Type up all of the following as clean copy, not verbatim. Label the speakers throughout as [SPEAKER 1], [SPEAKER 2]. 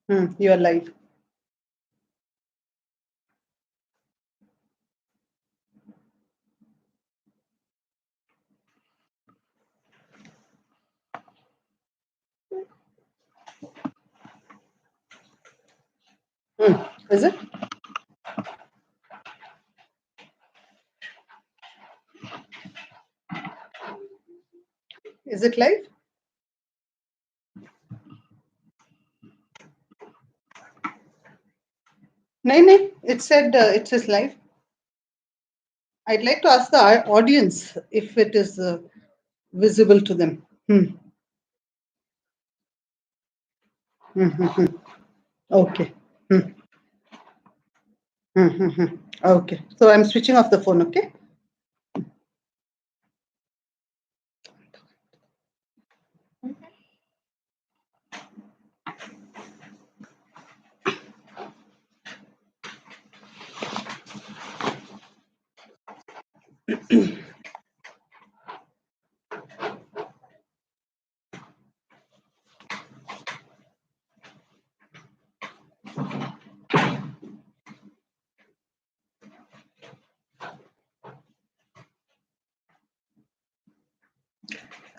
[SPEAKER 1] You are live. Is it? Is it live? No. It said it says live. I'd like to ask the audience if it is visible to them. Okay. Okay. So I'm switching off the phone, okay?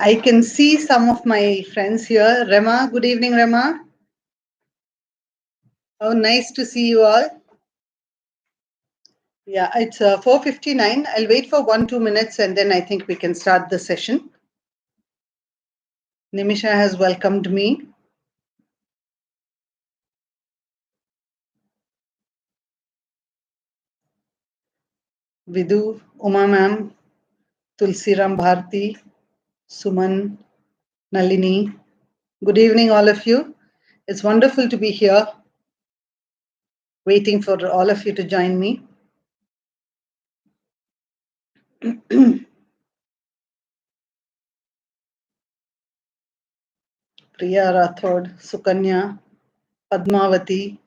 [SPEAKER 1] I can see some of my friends here. Rema, good evening, Rema. Oh, nice to see you all. Yeah, it's 4:59. I'll wait for 1-2 minutes and then I think we can start the session. Nimisha has welcomed me. Vidu, Uma ma'am, Tulsiram Bharti, Suman, Nalini. Good evening, all of you. It's wonderful to be here, waiting for all of you to join me. Priya Rathod, Sukanya, Padmavati,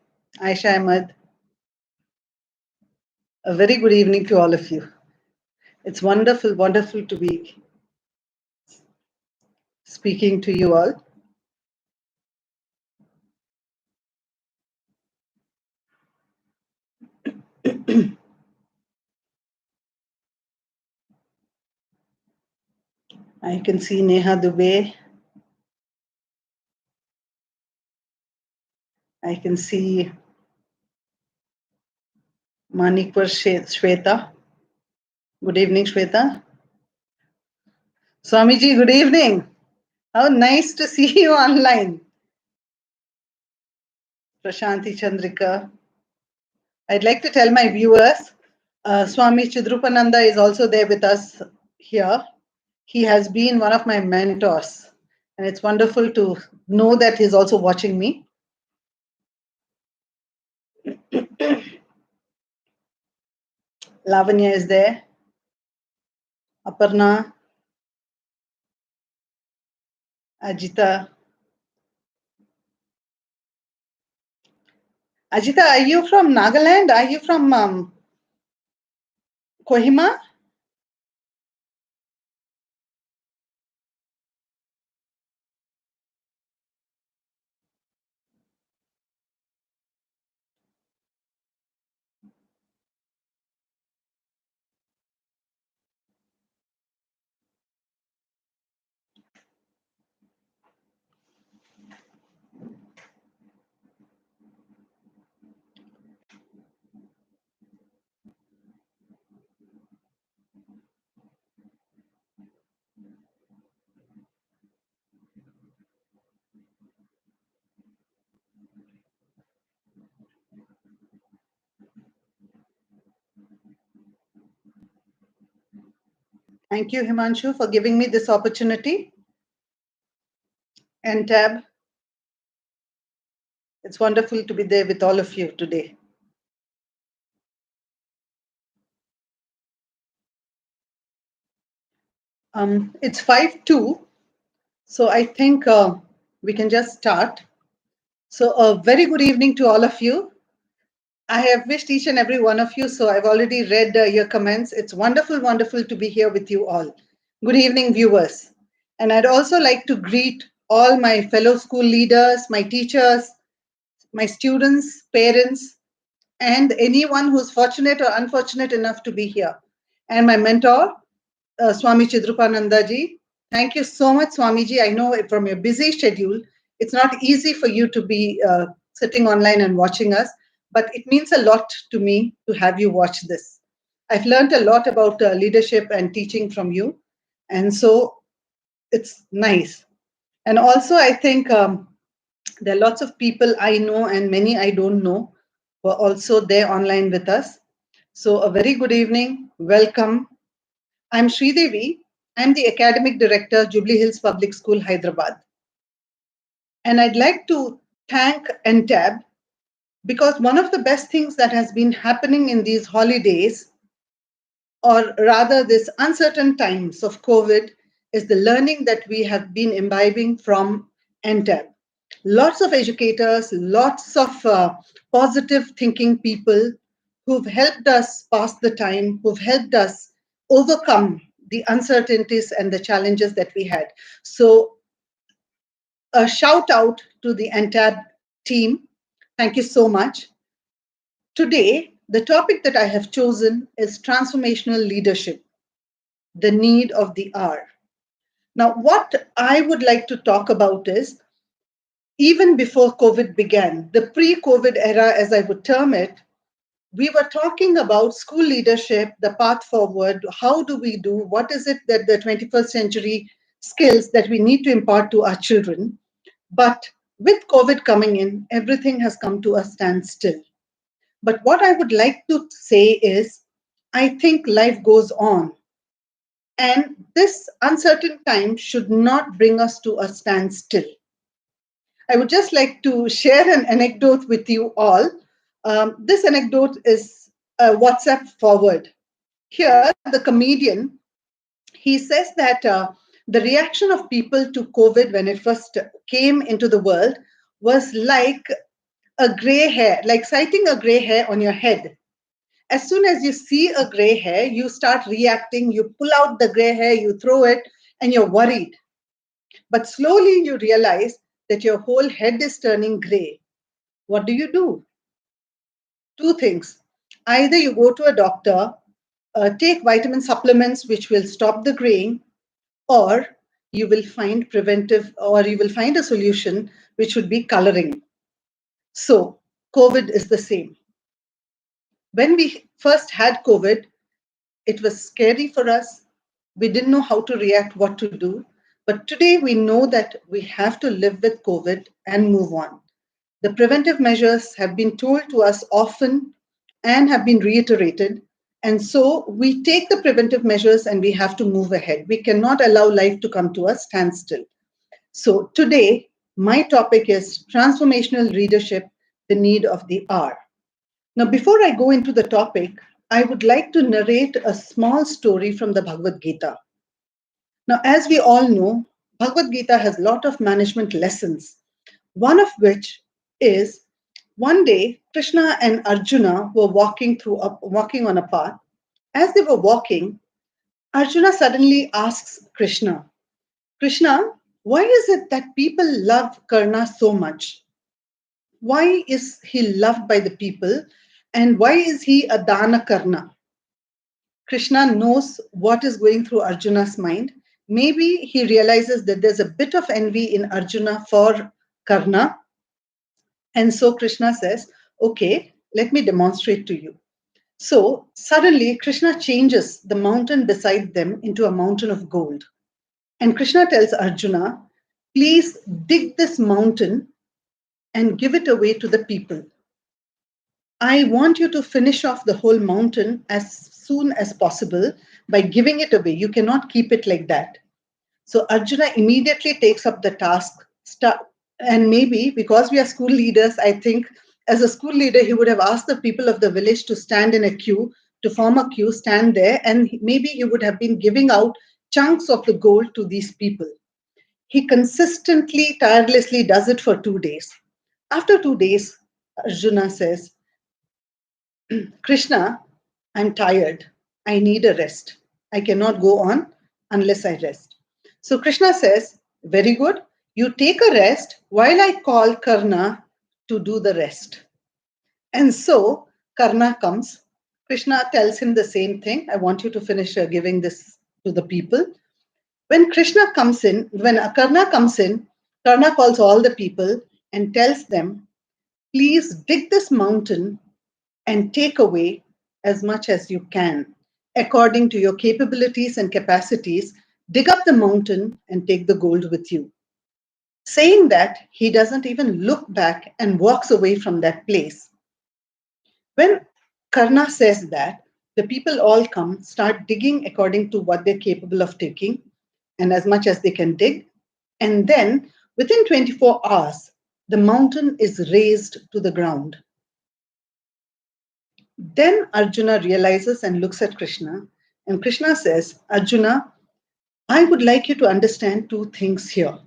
[SPEAKER 1] Aisha Ahmed. A very good evening to all of you. It's wonderful to be speaking to you all. I can see Neha Dubey. I can see Manikpur Shweta. Good evening, Shweta. Swamiji, good evening. How nice to see you online. Prashanti Chandrika. I'd like to tell my viewers, Swami Chidrupananda is also there with us here. He has been one of my mentors, and it's wonderful to know that he's also watching me. Lavanya is there. Aparna. Ajita. Ajita, are you from Nagaland? Are you from Kohima? Thank you, Himanshu, for giving me this opportunity. Entab, it's wonderful to be there with all of you today. It's 5:02, so I think we can just start. So a very good evening to all of you. I have wished each and every one of you, so I've already read your comments. It's wonderful to be here with you all. Good evening, viewers. And I'd also like to greet all my fellow school leaders, my teachers, my students, parents, and anyone who's fortunate or unfortunate enough to be here. And my mentor, Swami Chidrupananda ji. Thank you so much, Swamiji. I know from your busy schedule, it's not easy for you to be sitting online and watching us, but it means a lot to me to have you watch this. I've learned a lot about leadership and teaching from you, and so it's nice. And also, I think there are lots of people I know and many I don't know who are also there online with us. So, a very good evening. Welcome. I'm Sree Devi. I'm the Academic Director, Jubilee Hills Public School, Hyderabad. And I'd like to thank Entab because one of the best things that has been happening in these holidays, or rather this uncertain times of COVID, is the learning that we have been imbibing from Entab. Lots of educators, lots of positive thinking people who've helped us pass the time, who've helped us overcome the uncertainties and the challenges that we had. So a shout out to the Entab team. Thank you so much. Today, the topic that I have chosen is transformational leadership, the need of the hour. Now, what I would like to talk about is even before COVID began, the pre-COVID era, as I would term it, we were talking about school leadership, the path forward. How do we do? What is it that the 21st century skills that we need to impart to our children? But with COVID coming in, everything has come to a standstill. But what I would like to say is, I think life goes on. And this uncertain time should not bring us to a standstill. I would just like to share an anecdote with you all. This anecdote is a WhatsApp forward. Here, the comedian, he says that the reaction of people to COVID when it first came into the world was like a gray hair, like sighting a gray hair on your head. As soon as you see a gray hair, you start reacting, you pull out the gray hair, you throw it, and you're worried. But slowly you realize that your whole head is turning gray. What do? Two things. Either you go to a doctor, take vitamin supplements which will stop the graying, or you will find preventive, or you will find a solution which would be coloring. So, COVID is the same. When we first had COVID, it was scary for us. We didn't know how to react, what to do. But today we know that we have to live with COVID and move on. The preventive measures have been told to us often and have been reiterated. And so we take the preventive measures and we have to move ahead. We cannot allow life to come to a standstill. So today, my topic is transformational leadership, the need of the hour. Now, before I go into the topic, I would like to narrate a small story from the Bhagavad Gita. Now, as we all know, Bhagavad Gita has a lot of management lessons, one of which is one day Krishna and Arjuna were walking on a path. As they were walking, Arjuna suddenly asks Krishna, Krishna, why is it that people love Karna so much? Why is he loved by the people? And why is he a Dana Karna? Krishna knows what is going through Arjuna's mind. Maybe he realizes that there's a bit of envy in Arjuna for Karna. And so Krishna says, okay, let me demonstrate to you. So suddenly Krishna changes the mountain beside them into a mountain of gold. And Krishna tells Arjuna, please dig this mountain and give it away to the people. I want you to finish off the whole mountain as soon as possible by giving it away. You cannot keep it like that. So Arjuna immediately takes up the task. And maybe because we are school leaders, I think as a school leader, he would have asked the people of the village to stand in a queue, to form a queue, stand there, and maybe he would have been giving out chunks of the gold to these people. He consistently, tirelessly does it for 2 days. After 2 days, Arjuna says, Krishna, I'm tired. I need a rest. I cannot go on unless I rest. So Krishna says, very good. You take a rest while I call Karna to do the rest. And so Karna comes. Krishna tells him the same thing. I want you to finish giving this to the people. When Karna comes in, Karna calls all the people and tells them, please dig this mountain and take away as much as you can. According to your capabilities and capacities, dig up the mountain and take the gold with you. Saying that, he doesn't even look back and walks away from that place. When Karna says that, the people all come, start digging according to what they're capable of taking and as much as they can dig. And then within 24 hours, the mountain is razed to the ground. Then Arjuna realizes and looks at Krishna, and Krishna says, Arjuna, I would like you to understand two things here.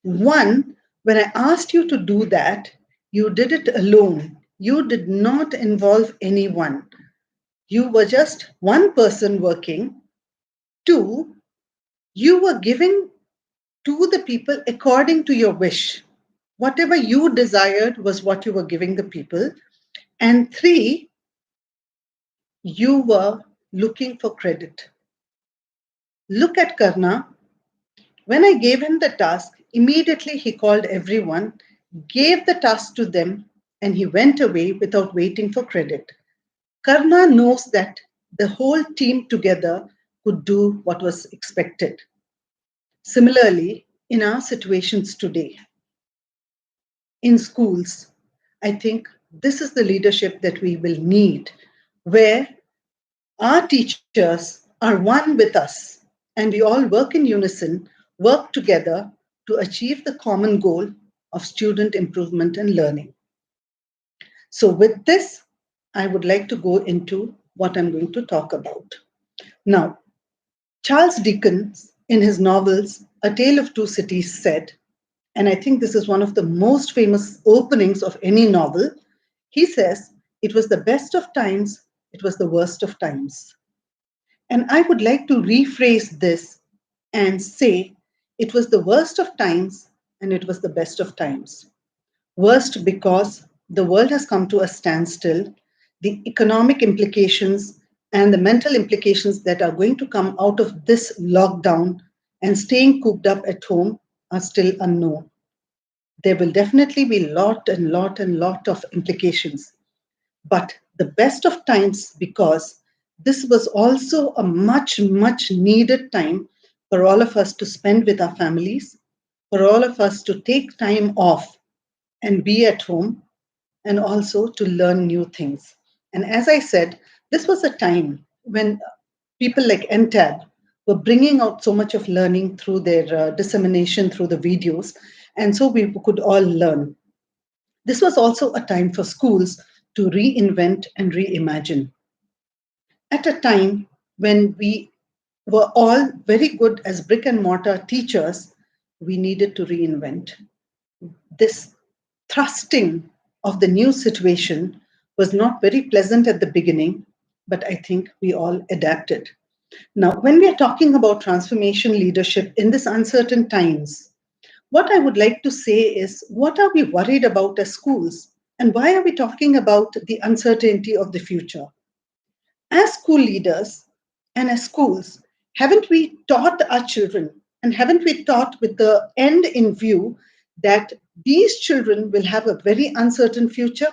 [SPEAKER 1] One, when I asked you to do that, you did it alone. You did not involve anyone. You were just one person working. Two, you were giving to the people according to your wish. Whatever you desired was what you were giving the people. And three, you were looking for credit. Look at Karna. When I gave him the task, immediately he called everyone, gave the task to them, and he went away without waiting for credit. Karna knows that the whole team together could do what was expected. Similarly, in our situations today, in schools, I think this is the leadership that we will need, where our teachers are one with us and we all work in unison, work together to achieve the common goal of student improvement and learning. So, with this, I would like to go into what I'm going to talk about. Now, Charles Dickens, in his novels A Tale of Two Cities, said, and I think this is one of the most famous openings of any novel, he says, it was the best of times, it was the worst of times. And I would like to rephrase this and say it was the worst of times and it was the best of times. Worst because the world has come to a standstill. The economic implications and the mental implications that are going to come out of this lockdown and staying cooped up at home are still unknown. There will definitely be lot of implications. But the best of times because this was also a much needed time for all of us to spend with our families, for all of us to take time off and be at home, and also to learn new things. And as I said, this was a time when people like Entab were bringing out so much of learning through their dissemination through the videos, and so we could all learn. This was also a time for schools to reinvent and reimagine. At a time when we were all very good as brick and mortar teachers, we needed to reinvent. This thrusting of the new situation was not very pleasant at the beginning, but I think we all adapted. Now, when we are talking about transformation leadership in this uncertain times, what I would like to say is, what are we worried about as schools? And why are we talking about the uncertainty of the future? As school leaders and as schools, haven't we taught our children and haven't we taught with the end in view that these children will have a very uncertain future?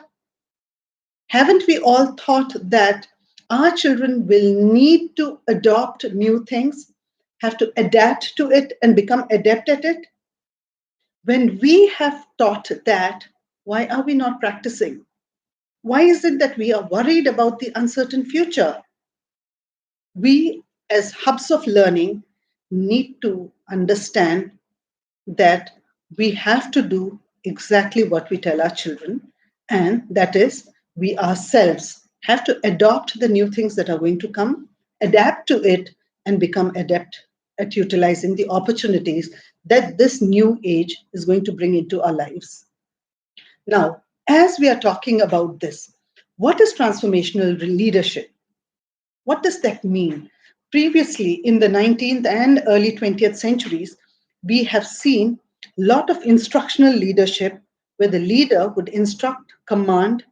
[SPEAKER 1] Haven't we all thought that our children will need to adopt new things, have to adapt to it and become adept at it? When we have taught that, why are we not practicing? Why is it that we are worried about the uncertain future? We, as hubs of learning, need to understand that we have to do exactly what we tell our children, and that is, we ourselves have to adopt the new things that are going to come, adapt to it, and become adept at utilizing the opportunities that this new age is going to bring into our lives. Now, as we are talking about this, what is transformational leadership? What does that mean? Previously, in the 19th and early 20th centuries, we have seen a lot of instructional leadership where the leader would instruct, command,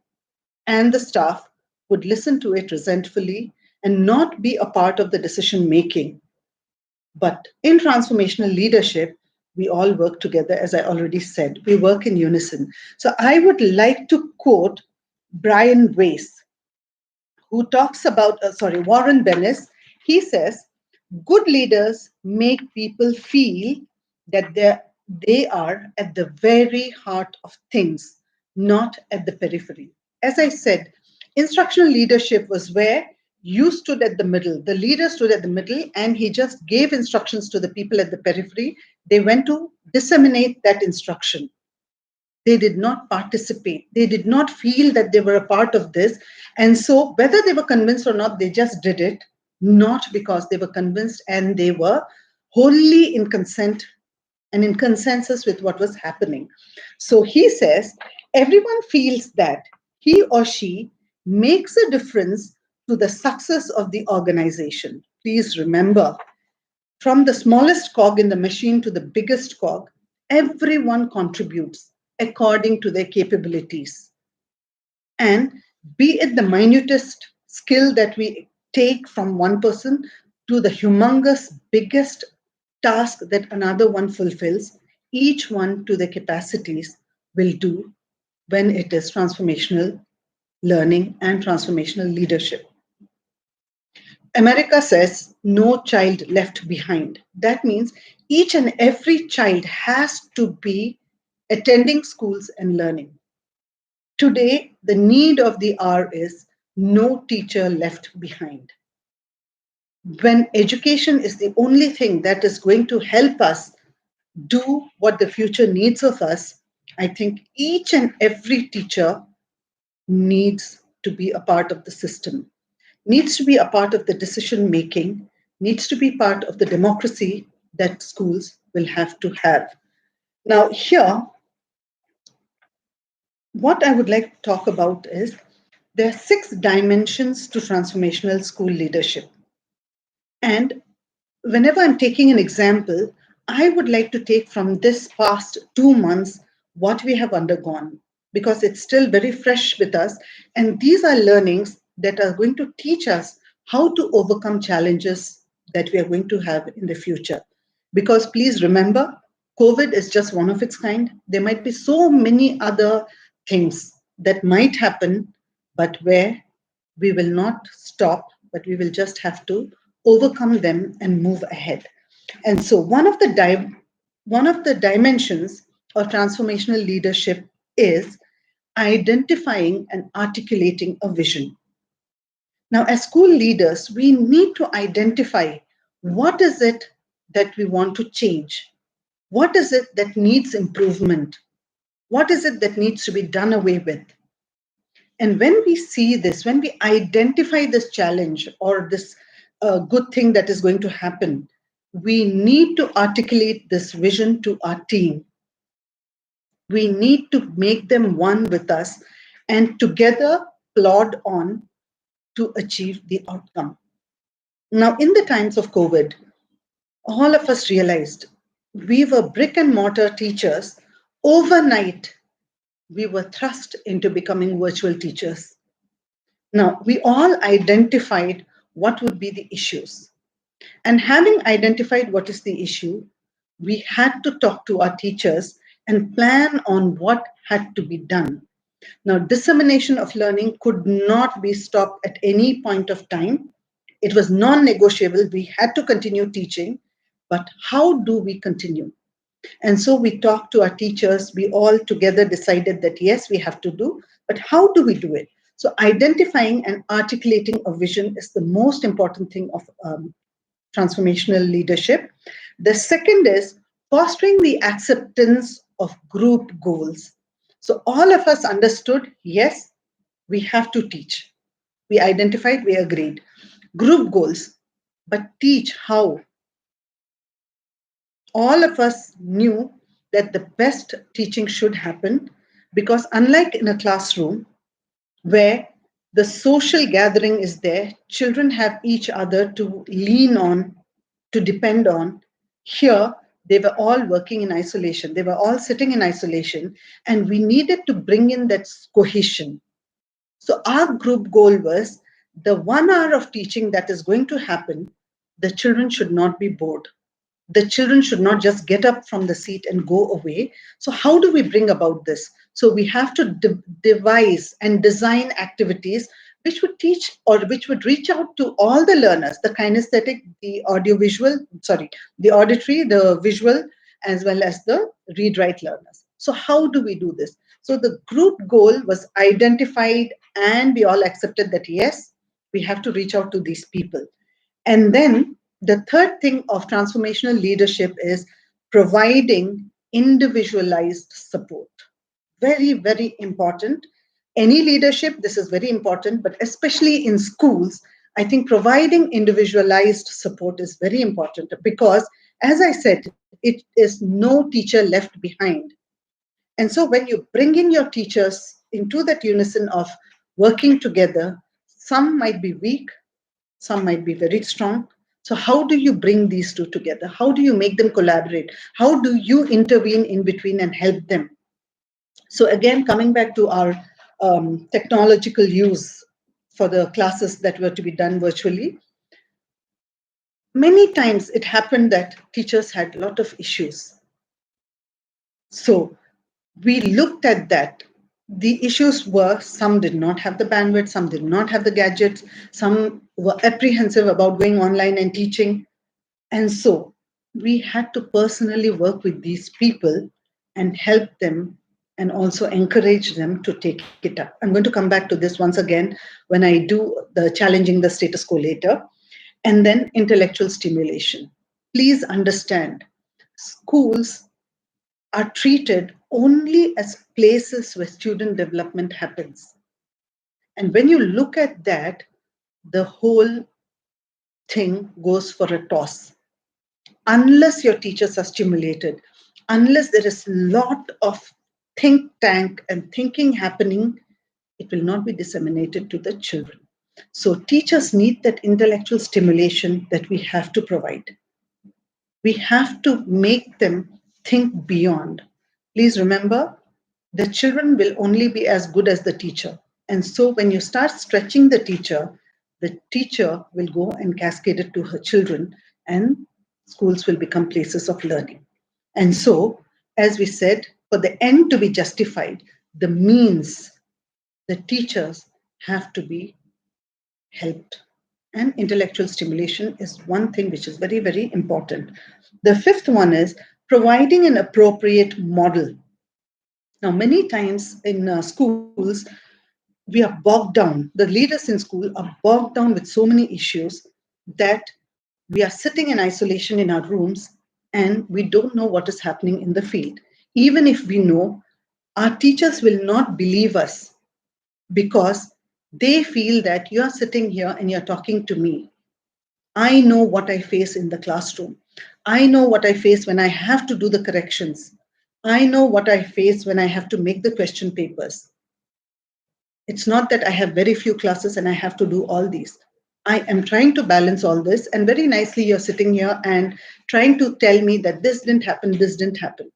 [SPEAKER 1] and the staff would listen to it resentfully and not be a part of the decision making. But in transformational leadership, we all work together, as I already said. We work in unison. So I would like to quote Brian Weiss, who talks about, Warren Bennis. He says, good leaders make people feel that they are at the very heart of things, not at the periphery. As I said, instructional leadership was where you stood at the middle, the leader stood at the middle, and he just gave instructions to the people at the periphery. They went to disseminate that instruction. They did not participate. They did not feel that they were a part of this. And so, whether they were convinced or not, they just did it, not because they were convinced and they were wholly in consent and in consensus with what was happening. So, he says everyone feels that he or she makes a difference to the success of the organization. Please remember, from the smallest cog in the machine to the biggest cog, everyone contributes according to their capabilities. And be it the minutest skill that we take from one person to the humongous, biggest task that another one fulfills, each one to their capacities will do when it is transformational learning and transformational leadership. America says no child left behind. That means each and every child has to be attending schools and learning. Today, the need of the hour is no teacher left behind. When education is the only thing that is going to help us do what the future needs of us, I think each and every teacher needs to be a part of the system, needs to be a part of the decision making, needs to be part of the democracy that schools will have to have. Now, here, what I would like to talk about is there are 6 dimensions to transformational school leadership. And whenever I'm taking an example, I would like to take from this past 2 months what we have undergone because it's still very fresh with us. And these are learnings that are going to teach us how to overcome challenges that we are going to have in the future. Because please remember, COVID is just one of its kind. There might be so many other things that might happen, but where we will not stop, but we will just have to overcome them and move ahead. And so one of the dimensions of transformational leadership is identifying and articulating a vision. Now, as school leaders, we need to identify what is it that we want to change? What is it that needs improvement? What is it that needs to be done away with? And when we see this, when we identify this challenge or this good thing that is going to happen, we need to articulate this vision to our team. We need to make them one with us and together plod on to achieve the outcome. Now, in the times of COVID, all of us realized we were brick and mortar teachers. Overnight, we were thrust into becoming virtual teachers. Now, we all identified what would be the issues. And having identified what is the issue, we had to talk to our teachers and plan on what had to be done. Now, dissemination of learning could not be stopped at any point of time. It was non-negotiable. We had to continue teaching, but how do we continue? And so we talked to our teachers. We all together decided that yes, we have to do, but how do we do it? So identifying and articulating a vision is the most important thing of transformational leadership. The second is fostering the acceptance of group goals. So all of us understood, yes, we have to teach. We identified, we agreed. Group goals, but teach how. All of us knew that the best teaching should happen because unlike in a classroom where the social gathering is there, children have each other to lean on, to depend on. Here, They were all working in isolation. They were all sitting in isolation, and we needed to bring in that cohesion. So our group goal was the 1 hour of teaching that is going to happen, the children should not be bored. The children should not just get up from the seat and go away. So how do we bring about this? So we have to devise and design activities which would teach or which would reach out to all the learners, the kinesthetic, the auditory, the visual, as well as the read write learners. So how do we do this? So the group goal was identified, and we all accepted that yes, we have to reach out to these people. And then the third thing of transformational leadership is providing individualized support. Very, very important. Any leadership, this is very important, but especially in schools, I think providing individualized support is very important because, as I said, it is no teacher left behind. And so when you bring in your teachers into that unison of working together, some might be weak, some might be very strong. So how do you bring these two together? How do you make them collaborate? How do you intervene in between and help them? So again, coming back to our technological use for the classes that were to be done virtually, many times it happened that teachers had a lot of issues. So we looked at that. The issues were some did not have the bandwidth, some did not have the gadgets, some were apprehensive about going online and teaching. And so we had to personally work with these people and help them and also encourage them to take it up. I'm going to come back to this once again when I do the challenging the status quo later. And then intellectual stimulation. Please understand, schools are treated only as places where student development happens. And when you look at that, the whole thing goes for a toss. Unless your teachers are stimulated, unless there is a lot of think tank and thinking happening, it will not be disseminated to the children. So teachers need that intellectual stimulation that we have to provide. We have to make them think beyond. Please remember, the children will only be as good as the teacher. And so when you start stretching the teacher will go and cascade it to her children, and schools will become places of learning. And so, as we said, for the end to be justified, the means, the teachers have to be helped. And intellectual stimulation is one thing which is very, very important. The fifth one is providing an appropriate model. Now, many times in schools, we are bogged down. The leaders in school are bogged down with so many issues that we are sitting in isolation in our rooms and we don't know what is happening in the field. Even if we know, our teachers will not believe us because they feel that you're sitting here and you're talking to me. I know what I face in the classroom. I know what I face when I have to do the corrections. I know what I face when I have to make the question papers. It's not that I have very few classes and I have to do all these. I am trying to balance all this, and very nicely you're sitting here and trying to tell me that this didn't happen, this didn't happen.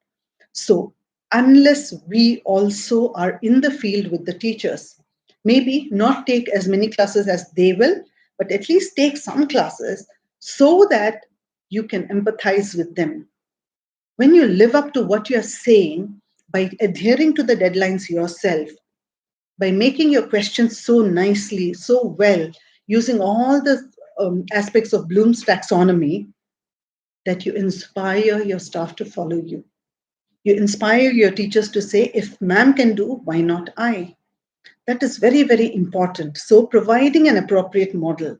[SPEAKER 1] So unless we also are in the field with the teachers, maybe not take as many classes as they will, but at least take some classes so that you can empathize with them. When you live up to what you're saying by adhering to the deadlines yourself, by making your questions so nicely, so well, using all the aspects of Bloom's taxonomy, that you inspire your staff to follow you. You inspire your teachers to say, if ma'am can do, why not I? That is very, very important. So providing an appropriate model,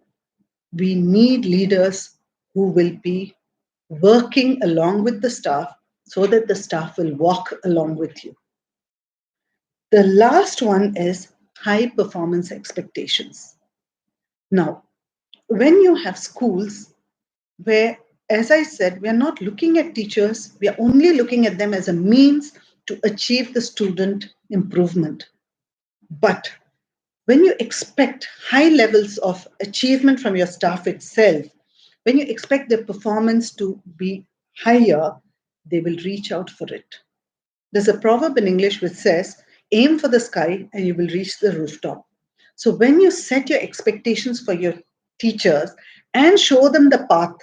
[SPEAKER 1] we need leaders who will be working along with the staff so that the staff will walk along with you. The last one is high performance expectations. Now, when you have schools where, as I said, we are not looking at teachers, we are only looking at them as a means to achieve the student improvement. But when you expect high levels of achievement from your staff itself, when you expect their performance to be higher, they will reach out for it. There's a proverb in English which says, aim for the sky and you will reach the rooftop. So when you set your expectations for your teachers and show them the path,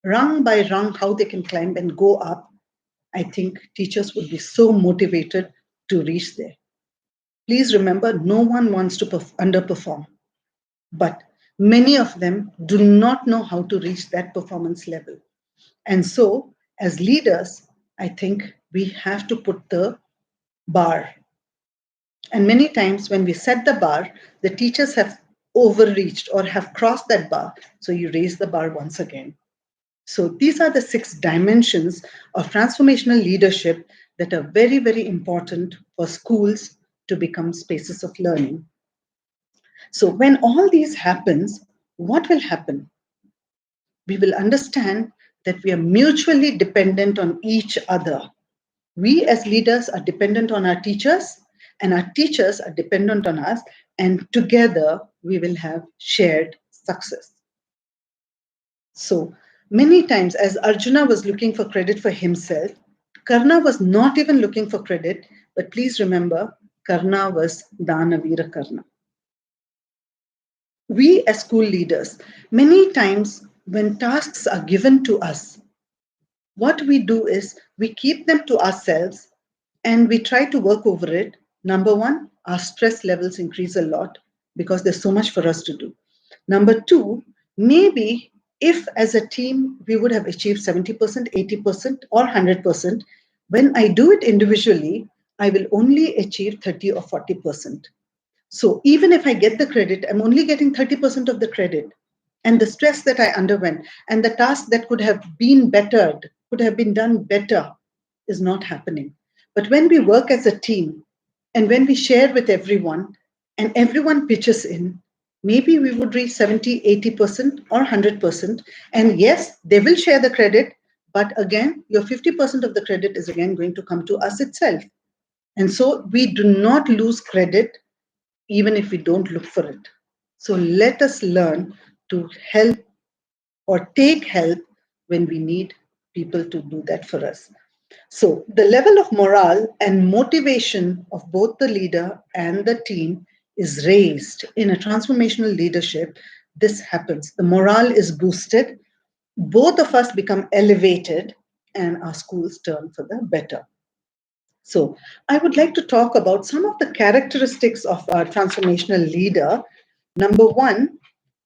[SPEAKER 1] rung by rung, how they can climb and go up, I think teachers would be so motivated to reach there. Please remember, no one wants to underperform, but many of them do not know how to reach that performance level. And so, as leaders, I think we have to put the bar. And many times when we set the bar, the teachers have overreached or have crossed that bar. So you raise the bar once again. So these are the 6 dimensions of transformational leadership that are very, very important for schools to become spaces of learning. So when all these happens, what will happen? We will understand that we are mutually dependent on each other. We as leaders are dependent on our teachers, and our teachers are dependent on us, and together we will have shared success. So many times, as Arjuna was looking for credit for himself, Karna was not even looking for credit, but please remember, Karna was Danavira Karna. We as school leaders, many times when tasks are given to us, what we do is we keep them to ourselves and we try to work over it. Number one, our stress levels increase a lot because there's so much for us to do. Number two, maybe if as a team we would have achieved 70%, 80%, or 100%, when I do it individually, I will only achieve 30 or 40%. So even if I get the credit, I'm only getting 30% of the credit. And the stress that I underwent and the task that could have been bettered, could have been done better, is not happening. But when we work as a team and when we share with everyone and everyone pitches in, maybe we would reach 70, 80% or 100%. And yes, they will share the credit, but again, your 50% of the credit is again going to come to us itself. And so we do not lose credit even if we don't look for it. So let us learn to help or take help when we need people to do that for us. So the level of morale and motivation of both the leader and the team is raised in a transformational leadership. This happens. The morale is boosted. Both of us become elevated and our schools turn for the better. So I would like to talk about some of the characteristics of our transformational leader. Number one,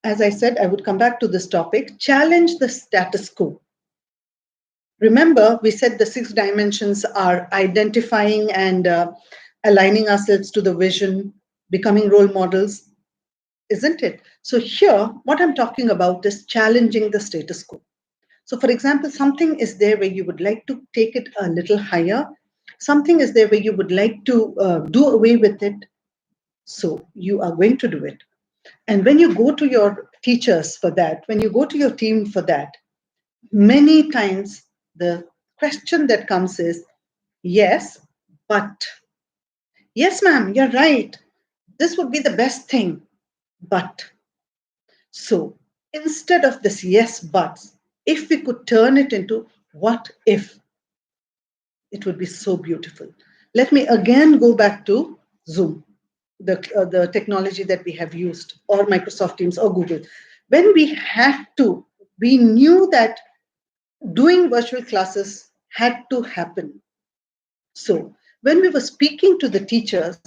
[SPEAKER 1] as I said, I would come back to this topic, challenge the status quo. Remember, we said the 6 dimensions are identifying and aligning ourselves to the vision, becoming role models, isn't it? So here, what I'm talking about is challenging the status quo. So for example, something is there where you would like to take it a little higher. Something is there where you would like to do away with it. So you are going to do it. And when you go to your teachers for that, when you go to your team for that, many times the question that comes is, yes, but. Yes, ma'am, you're right. This would be the best thing, but. So instead of this yes, buts, if we could turn it into what if, it would be so beautiful. Let me again go back to Zoom, the technology that we have used, or Microsoft Teams or Google. When we had to, we knew that doing virtual classes had to happen. So when we were speaking to the teachers,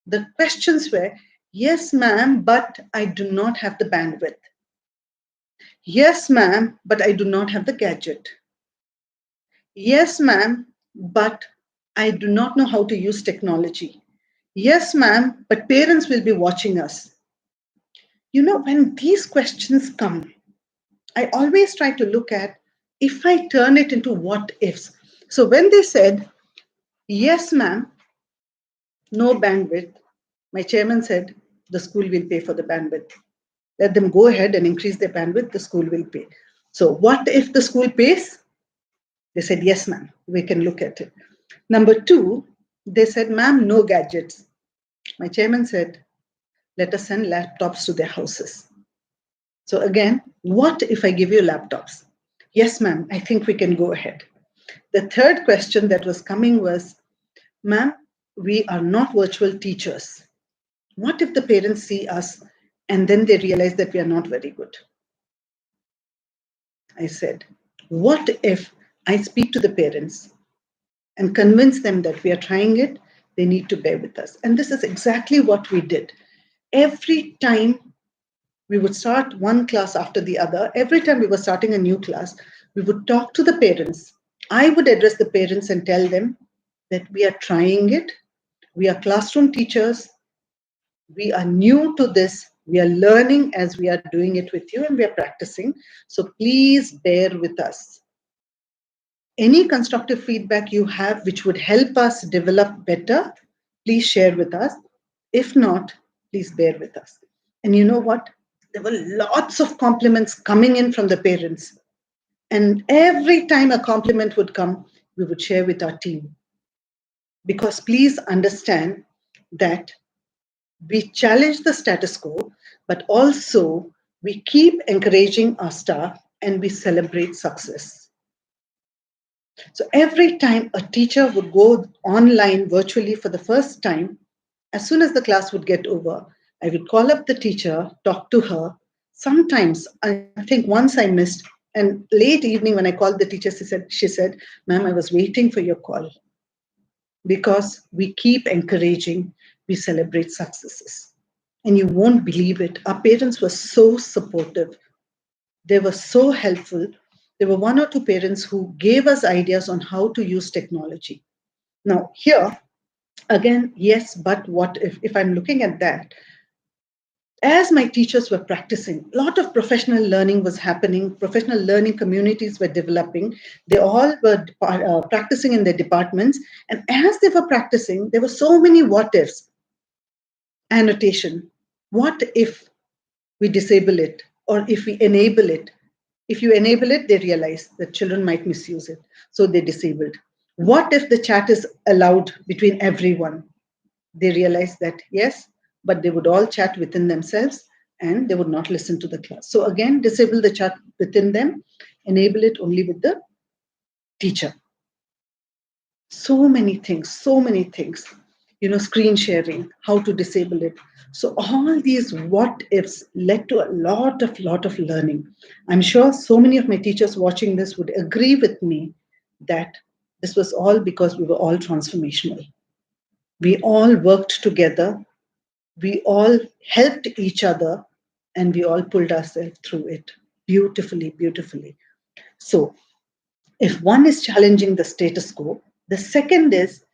[SPEAKER 1] the questions were, yes, ma'am, but I do not have the bandwidth. Yes, ma'am, but I do not have the gadget. Yes, ma'am, but I do not know how to use technology. Yes, ma'am, but parents will be watching us. You know, when these questions come, I always try to look at if I turn it into what ifs. So when they said, yes, ma'am, no bandwidth, my chairman said, the school will pay for the bandwidth. Let them go ahead and increase their bandwidth, the school will pay. So what if the school pays? They said, yes, ma'am, we can look at it. Number two, they said, ma'am, no gadgets. My chairman said, let us send laptops to their houses. So again, what if I give you laptops? Yes, ma'am, I think we can go ahead. The third question that was coming was, ma'am, we are not virtual teachers. What if the parents see us and then they realize that we are not very good? I said, what if I speak to the parents and convince them that we are trying it? They need to bear with us. And this is exactly what we did. Every time we would start one class after the other, every time we were starting a new class, we would talk to the parents. I would address the parents and tell them that we are trying it. We are classroom teachers. We are new to this. We are learning as we are doing it with you and we are practicing. So please bear with us. Any constructive feedback you have which would help us develop better, please share with us. If not, please bear with us. And you know what? There were lots of compliments coming in from the parents. And every time a compliment would come, we would share with our team. Because please understand that we challenge the status quo, but also we keep encouraging our staff and we celebrate success. So every time a teacher would go online virtually for the first time, as soon as the class would get over, I would call up the teacher, talk to her. Sometimes, I think once I missed, and late evening when I called the teacher, she said, ma'am, I was waiting for your call. Because we keep encouraging, we celebrate successes. And you won't believe it. Our parents were so supportive. They were so helpful. There were one or two parents who gave us ideas on how to use technology. Now, here, again, yes, but what if I'm looking at that, as my teachers were practicing, a lot of professional learning was happening. Professional learning communities were developing. They all were practicing in their departments. And as they were practicing, there were so many what ifs. Annotation. What if we disable it or if we enable it? If you enable it, they realize that children might misuse it. So they disabled. What if the chat is allowed between everyone? They realized that yes, but they would all chat within themselves and they would not listen to the class. So again, disable the chat within them, enable it only with the teacher. So many things, so many things. Screen sharing, how to disable it. So all these what ifs led to a lot of learning. I'm sure so many of my teachers watching this would agree with me that this was all because we were all transformational. We all worked together. We all helped each other and we all pulled ourselves through it beautifully, beautifully. So if one is challenging the status quo, the second is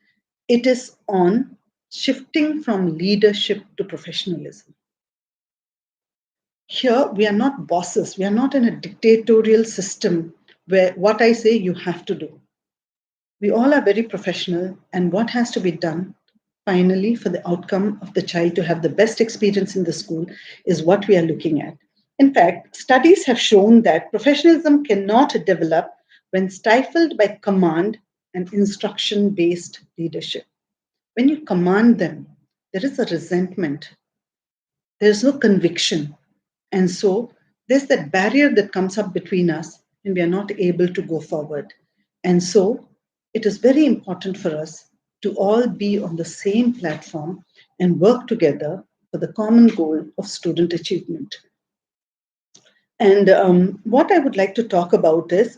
[SPEAKER 1] it is on shifting from leadership to professionalism. Here, we are not bosses. We are not in a dictatorial system where what I say you have to do. We all are very professional, and what has to be done finally for the outcome of the child to have the best experience in the school is what we are looking at. In fact, studies have shown that professionalism cannot develop when stifled by command and instruction based leadership. When you command them, there is a resentment, there's no conviction. And so there's that barrier that comes up between us, and we are not able to go forward. And so it is very important for us to all be on the same platform and work together for the common goal of student achievement. And what I would like to talk about is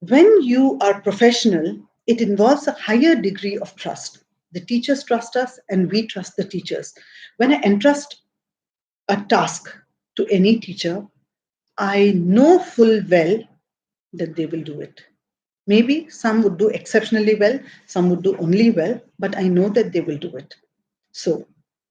[SPEAKER 1] when you are professional, it involves a higher degree of trust. The teachers trust us and we trust the teachers. When I entrust a task to any teacher, I know full well that they will do it. Maybe some would do exceptionally well, some would do only well, but I know that they will do it. So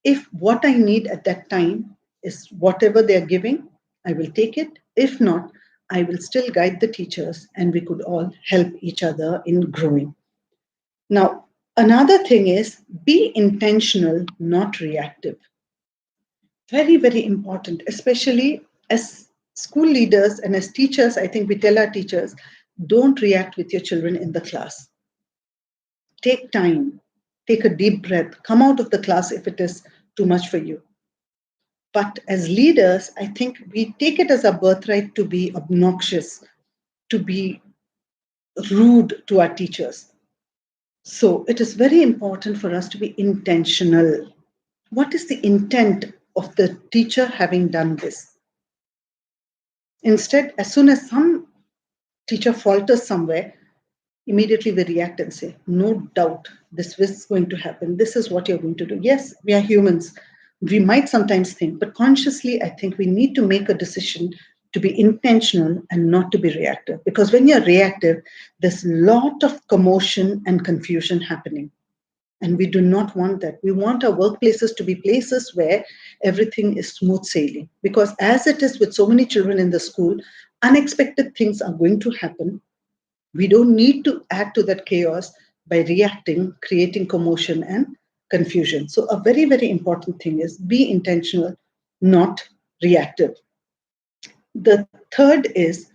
[SPEAKER 1] if what I need at that time is whatever they are giving, I will take it. If not, I will still guide the teachers and we could all help each other in growing. Now, another thing is be intentional, not reactive. Very, very important, especially as school leaders and as teachers. I think we tell our teachers, don't react with your children in the class. Take time, take a deep breath, come out of the class if it is too much for you. But as leaders, I think we take it as a birthright to be obnoxious, to be rude to our teachers. So it is very important for us to be intentional. What is the intent of the teacher having done this? Instead, as soon as some teacher falters somewhere, immediately we react and say, no doubt, this is going to happen. This is what you're going to do. Yes, we are humans. We might sometimes think, but consciously, I think we need to make a decision to be intentional and not to be reactive. Because when you're reactive, there's a lot of commotion and confusion happening. And we do not want that. We want our workplaces to be places where everything is smooth sailing. Because as it is with so many children in the school, unexpected things are going to happen. We don't need to add to that chaos by reacting, creating commotion and confusion. So, a very, very important thing is be intentional, not reactive. The third is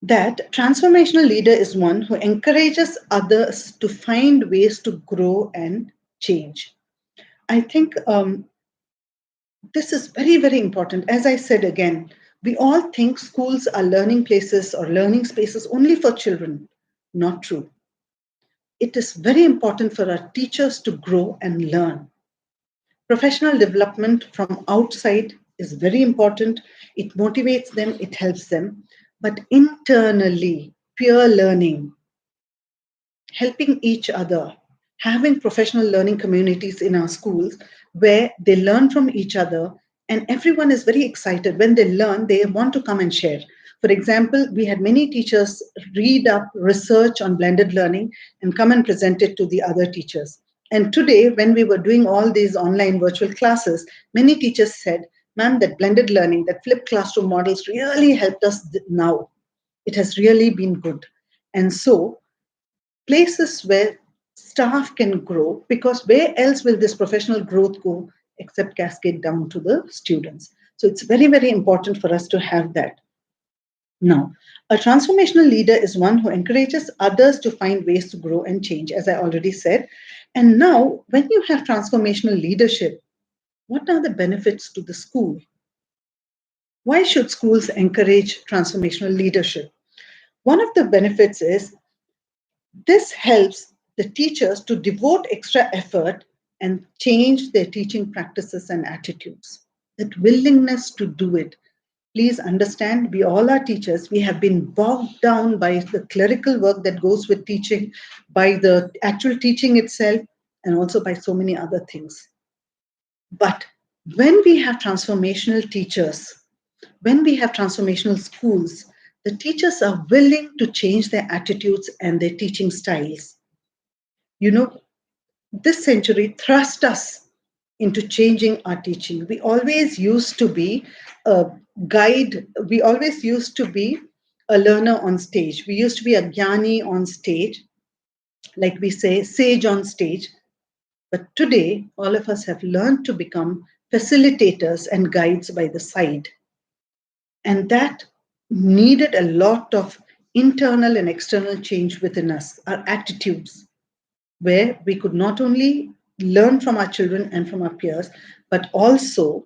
[SPEAKER 1] that transformational leader is one who encourages others to find ways to grow and change. I think this is very, very important. As I said again, we all think schools are learning places or learning spaces only for children. Not true. It is very important for our teachers to grow and learn. Professional development from outside is very important. It motivates them, it helps them. But internally, peer learning, helping each other, having professional learning communities in our schools where they learn from each other, and everyone is very excited. When they learn, they want to come and share. For example, we had many teachers read up research on blended learning and come and present it to the other teachers. And today, when we were doing all these online virtual classes, many teachers said, ma'am, that blended learning, that flipped classroom models really helped us now. It has really been good. And so places where staff can grow, because where else will this professional growth go except cascade down to the students? So it's very, very important for us to have that. Now, a transformational leader is one who encourages others to find ways to grow and change, as I already said. And now, when you have transformational leadership, what are the benefits to the school? Why should schools encourage transformational leadership? One of the benefits is this helps the teachers to devote extra effort and change their teaching practices and attitudes. That willingness to do it. Please understand, we all are teachers. We have been bogged down by the clerical work that goes with teaching, by the actual teaching itself, and also by so many other things. But when we have transformational teachers, when we have transformational schools, the teachers are willing to change their attitudes and their teaching styles. You know, this century thrust us into changing our teaching. We always used to be a guide, we always used to be a learner on stage. We used to be a jnani on stage, like we say, sage on stage. But today, all of us have learned to become facilitators and guides by the side. And that needed a lot of internal and external change within us, our attitudes, where we could not only learn from our children and from our peers, but also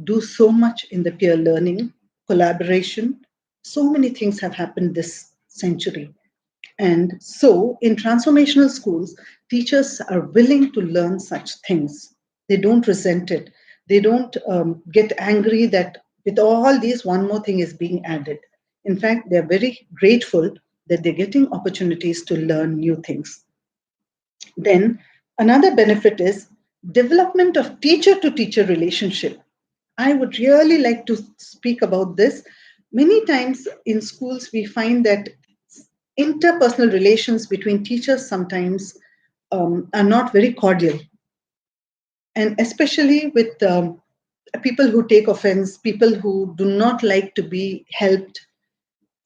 [SPEAKER 1] do so much in the peer learning, collaboration. So many things have happened this century. And so, in transformational schools, teachers are willing to learn such things. They don't resent it. They don't get angry that with all these, one more thing is being added. In fact, they're very grateful that they're getting opportunities to learn new things. Then another benefit is development of teacher to teacher relationship. I would really like to speak about this. Many times in schools, we find that interpersonal relations between teachers sometimes are not very cordial. And especially with people who take offense, people who do not like to be helped.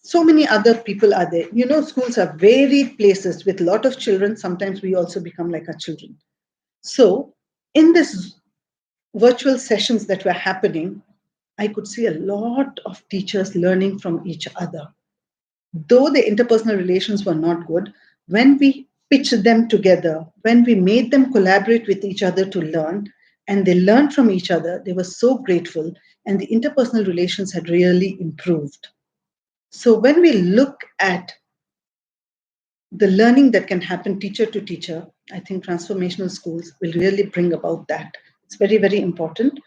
[SPEAKER 1] So many other people are there. You know, schools are varied places with a lot of children. Sometimes we also become like our children. So, in this virtual sessions that were happening, I could see a lot of teachers learning from each other. Though the interpersonal relations were not good, when we pitched them together, when we made them collaborate with each other to learn, and they learned from each other, they were so grateful, and the interpersonal relations had really improved. So, when we look at the learning that can happen teacher to teacher, I think transformational schools will really bring about that. It's very, very important.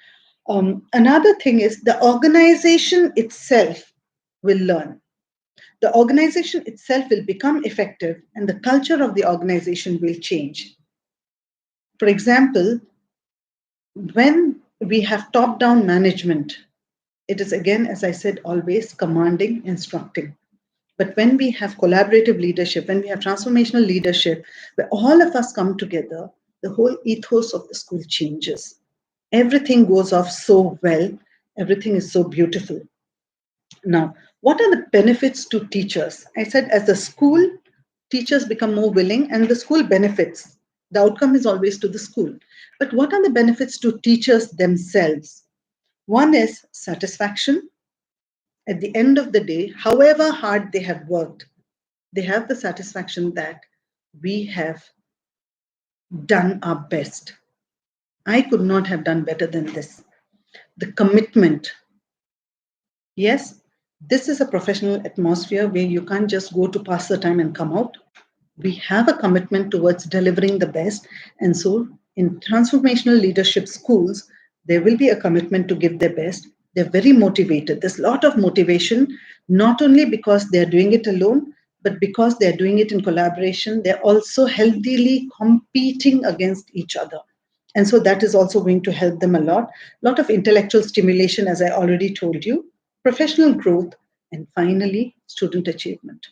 [SPEAKER 1] Another thing is the organization itself will learn. The organization itself will become effective and the culture of the organization will change. For example, when we have top down management, it is again, as I said, always commanding, instructing. But when we have collaborative leadership, when we have transformational leadership, where all of us come together, the whole ethos of the school changes. Everything goes off so well, everything is so beautiful. Now, what are the benefits to teachers? I said, as a school, teachers become more willing and the school benefits. The outcome is always to the school. But what are the benefits to teachers themselves? One is satisfaction. At the end of the day, however hard they have worked, they have the satisfaction that we have done our best. I could not have done better than this. The commitment. Yes, this is a professional atmosphere where you can't just go to pass the time and come out. We have a commitment towards delivering the best. And so in transformational leadership schools, there will be a commitment to give their best. They're very motivated. There's a lot of motivation, not only because they're doing it alone, but because they're doing it in collaboration. They're also healthily competing against each other. And so that is also going to help them a lot. A lot of intellectual stimulation, as I already told you, professional growth, and finally, student achievement.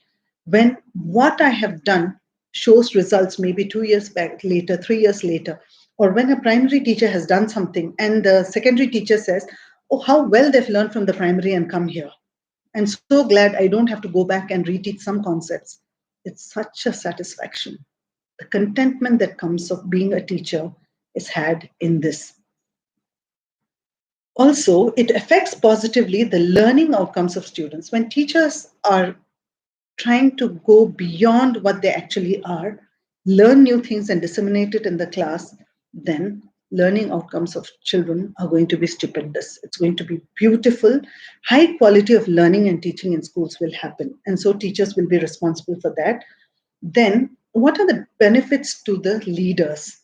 [SPEAKER 1] When what I have done shows results maybe 2 years back later, 3 years later, or when a primary teacher has done something and the secondary teacher says, oh, how well they've learned from the primary and come here. I'm so glad I don't have to go back and reteach some concepts. It's such a satisfaction. The contentment that comes of being a teacher is had in this. Also, it affects positively the learning outcomes of students. When teachers are trying to go beyond what they actually are, learn new things and disseminate it in the class, then learning outcomes of children are going to be stupendous. It's going to be beautiful. High quality of learning and teaching in schools will happen. And so teachers will be responsible for that. Then, what are the benefits to the leaders?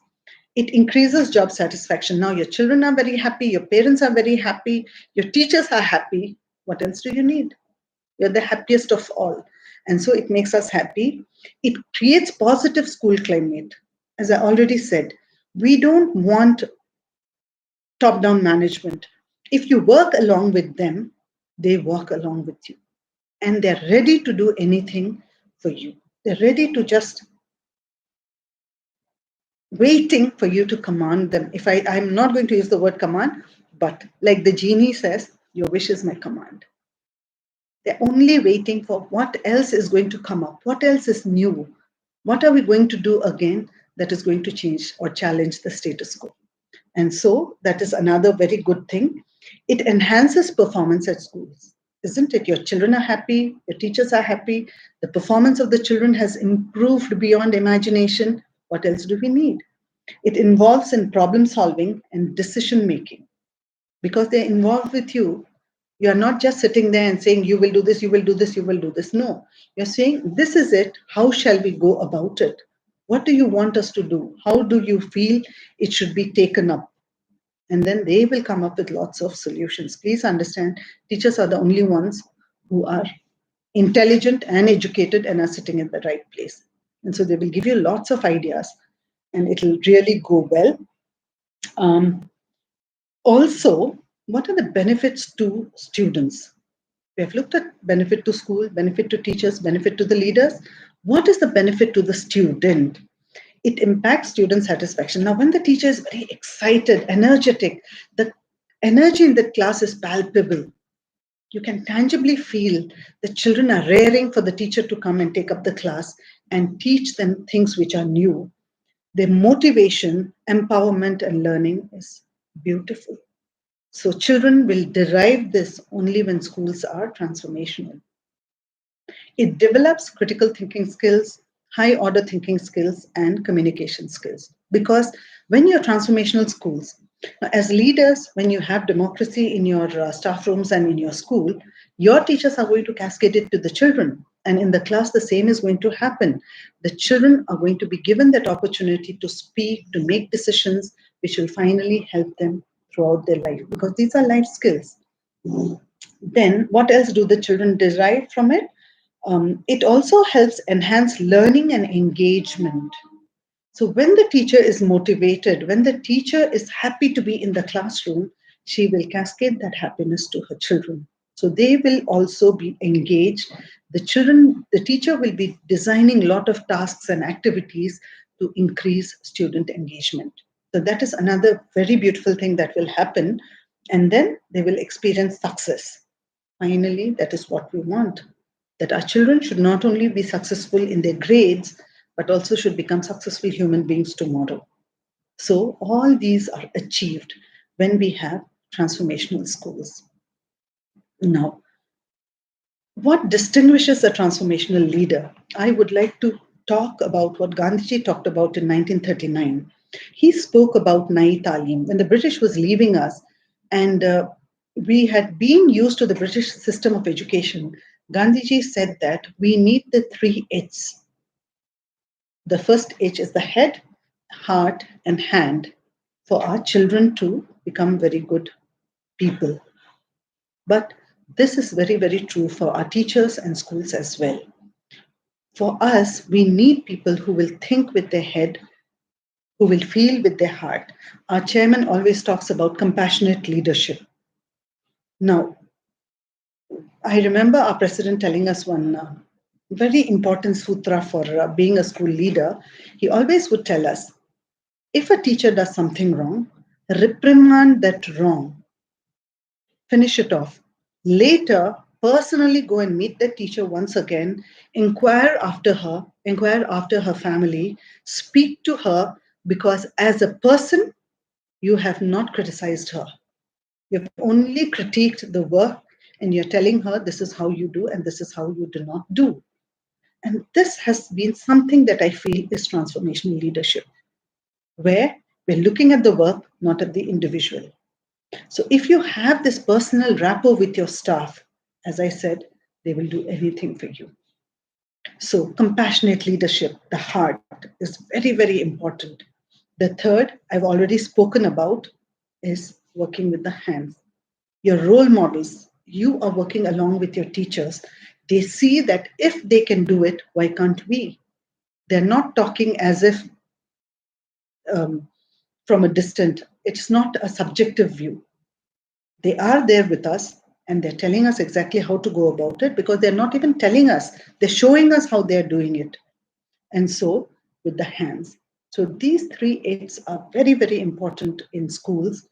[SPEAKER 1] It increases job satisfaction. Now your children are very happy, your parents are very happy, your teachers are happy. What else do you need? You're the happiest of all. And so it makes us happy. It creates positive school climate. As I already said, we don't want top-down management. If you work along with them, they work along with you. And they're ready to do anything for you. They're ready to just waiting for you to command them. I'm not going to use the word command, but like the genie says, your wish is my command. They're only waiting for what else is going to come up, what else is new, what are we going to do again that is going to change or challenge the status quo. And so that is another very good thing. It enhances performance at schools, isn't it? Your children are happy, your teachers are happy, the performance of the children has improved beyond imagination. What else do we need? It involves in problem solving and decision making. Because they're involved with you, you're not just sitting there and saying, you will do this, you will do this, you will do this. No, you're saying, this is it. How shall we go about it? What do you want us to do? How do you feel it should be taken up? And then they will come up with lots of solutions. Please understand, teachers are the only ones who are intelligent and educated and are sitting in the right place. And so they will give you lots of ideas and it'll really go well. Also, what are the benefits to students? We have looked at benefit to school, benefit to teachers, benefit to the leaders. What is the benefit to the student? It impacts student satisfaction. Now, when the teacher is very excited, energetic, the energy in the class is palpable. You can tangibly feel the children are raring for the teacher to come and take up the class and teach them things which are new. Their motivation, empowerment, and learning is beautiful. So children will derive this only when schools are transformational. It develops critical thinking skills, high order thinking skills, and communication skills. Because when you're transformational schools, as leaders, when you have democracy in your staff rooms and in your school, your teachers are going to cascade it to the children. And in the class, the same is going to happen. The children are going to be given that opportunity to speak, to make decisions, which will finally help them throughout their life, because these are life skills. Then, what else do the children derive from it? It also helps enhance learning and engagement. So when the teacher is motivated, when the teacher is happy to be in the classroom, she will cascade that happiness to her children. So they will also be engaged. The teacher will be designing a lot of tasks and activities to increase student engagement. So that is another very beautiful thing that will happen. And then they will experience success. Finally, that is what we want, that our children should not only be successful in their grades, but also should become successful human beings tomorrow. So all these are achieved when we have transformational schools. Now, what distinguishes a transformational leader? I would like to talk about what Gandhiji talked about in 1939. He spoke about Nai Talim when the British was leaving us, and we had been used to the British system of education. Gandhiji said that we need the three H's. The first H is the head, heart, and hand for our children to become very good people. But this is very, very true for our teachers and schools as well. For us, we need people who will think with their head, who will feel with their heart. Our chairman always talks about compassionate leadership. Now, I remember our president telling us one very important sutra for being a school leader. He always would tell us, if a teacher does something wrong, reprimand that wrong. Finish it off. Later, personally go and meet the teacher once again, inquire after her family, speak to her, because as a person, you have not criticized her. You've only critiqued the work, and you're telling her this is how you do and this is how you do not do. And this has been something that I feel is transformational leadership, where we're looking at the work, not at the individual. So if you have this personal rapport with your staff, as I said, they will do anything for you. So compassionate leadership, the heart, is very, very important. The third I've already spoken about is working with the hands. Your role models, you are working along with your teachers. They see that if they can do it, why can't we? They're not talking as if um, from a distant, it's not a subjective view. They are there with us and they're telling us exactly how to go about it, because they're not even telling us, they're showing us how they're doing it. And so with the hands. So these three H's are very, very important in schools,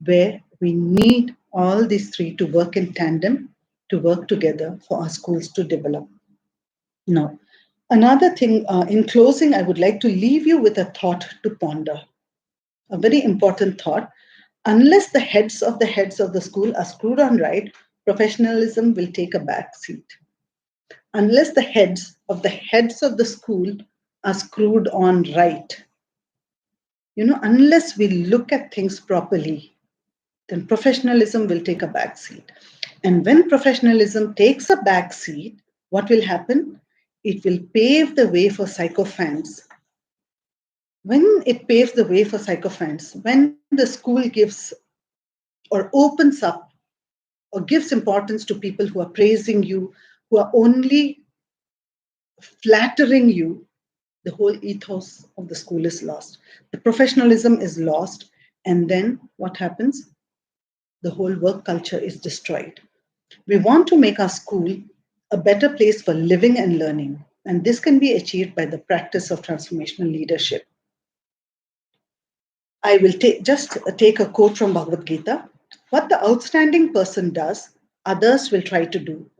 [SPEAKER 1] where we need all these three to work in tandem, to work together for our schools to develop. Now, another thing, in closing, I would like to leave you with a thought to ponder, a very important thought. Unless the heads of the school are screwed on right, professionalism will take a back seat. Unless the heads of the school are screwed on right, unless we look at things properly, then professionalism will take a back seat. And when professionalism takes a back seat, what will happen? It will pave the way for sycophants. When it paves the way for sycophants, when the school gives or opens up or gives importance to people who are praising you, who are only flattering you, the whole ethos of the school is lost. The professionalism is lost. And then what happens? The whole work culture is destroyed. We want to make our school a better place for living and learning. And this can be achieved by the practice of transformational leadership. I will just take a quote from Bhagavad Gita. What the outstanding person does, others will try to do.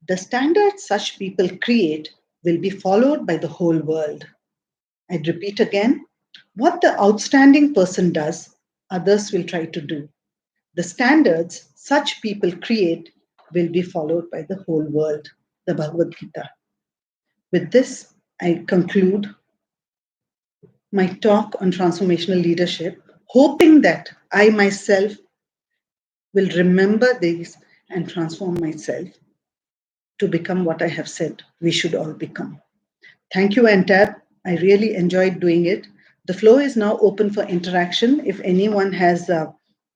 [SPEAKER 1] The standards such people create will be followed by the whole world. I'd repeat again. What the outstanding person does, others will try to do. The standards such people create will be followed by the whole world. The Bhagavad Gita. With this, I conclude my talk on transformational leadership, hoping that I myself will remember these and transform myself. to become what I have said we should all become. Thank you, Entab. I really enjoyed doing it. The floor is now open for interaction. If anyone has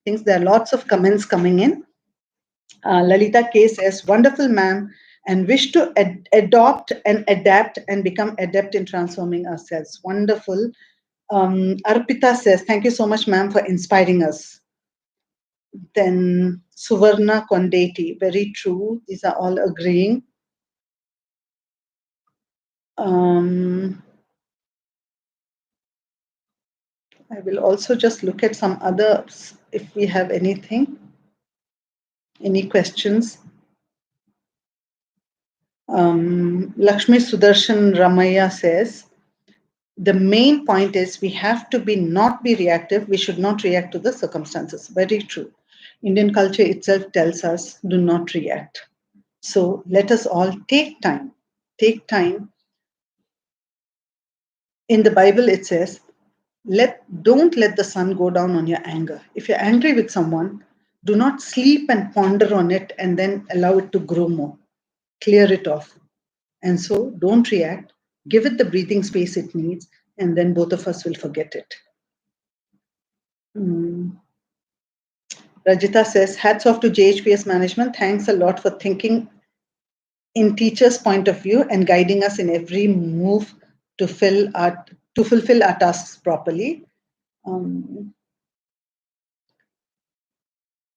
[SPEAKER 1] things, there are lots of comments coming in. Lalita K says, wonderful, ma'am, and wish to adopt and adapt and become adept in transforming ourselves. Wonderful. Arpita says, thank you so much, ma'am, for inspiring us. Then Suvarna Kondeti, very true. These are all agreeing. I will also just look at some others if we have anything. Any questions? Lakshmi Sudarshan Ramaya says, the main point is we have to not be reactive. We should not react to the circumstances. Very true. Indian culture itself tells us do not react. So let us all take time. Take time. In the Bible, it says, don't let the sun go down on your anger. If you're angry with someone, do not sleep and ponder on it and then allow it to grow more. Clear it off. And so don't react. Give it the breathing space it needs, and then both of us will forget it. Rajita says, hats off to JHPS management. Thanks a lot for thinking in teacher's point of view and guiding us in every move to fulfill our tasks properly.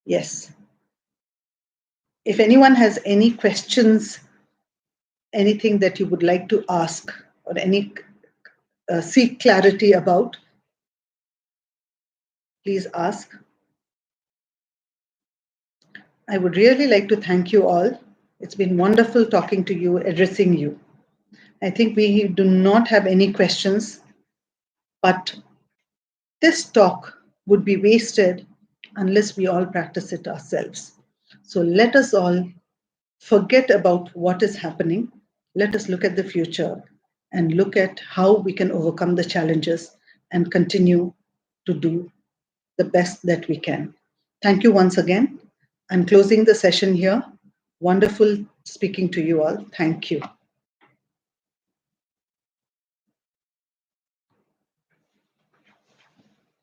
[SPEAKER 1] Yes. If anyone has any questions, anything that you would like to ask or any seek clarity about, please ask. I would really like to thank you all. It's been wonderful talking to you, addressing you. I think we do not have any questions, but this talk would be wasted unless we all practice it ourselves. So let us all forget about what is happening. Let us look at the future and look at how we can overcome the challenges and continue to do the best that we can. Thank you once again. I'm closing the session here. Wonderful speaking to you all. Thank you.